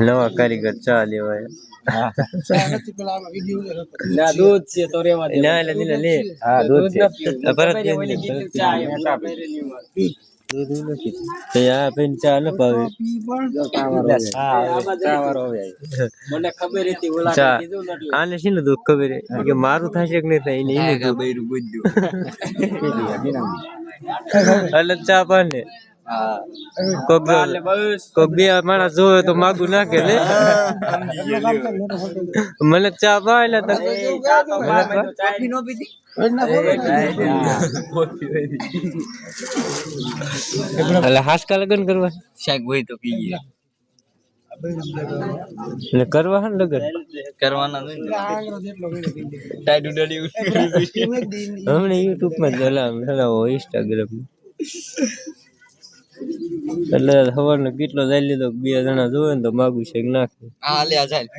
નવા કારીગર ચા લેવાય. ના દૂધ છે તો રેવા દે. ના એટલે લે. હા દૂધ છે. પરત યા પેન ચા ન પાવી. મને ખબર હતી ઓલા ચા કીધું ને એટલે. આને શીનું દુઃખ ખબર કે મારું થશે કે નહીં થાય એને બૈરું ગુજ્જુ. એટલે ચા પાને હા. કોક બે માણસ જોવે તો માગું નાખે લે. મને ચા પાય કોફી નો પીધી. એટલે હાસકા લગન કરવા શાક હોય તો પીએ. એટલે કરવા હે ને લગન કરવાના નહીં. ટાઈડ ઉડાડી હમણાં યુટ્યુબ માં ચલાવો ઇન્સ્ટાગ્રામ એટલે સવારનો કેટલો જાય લીધો 2 જણા જોવે ને તો માગું છે નાખે. હા લે આ જાય.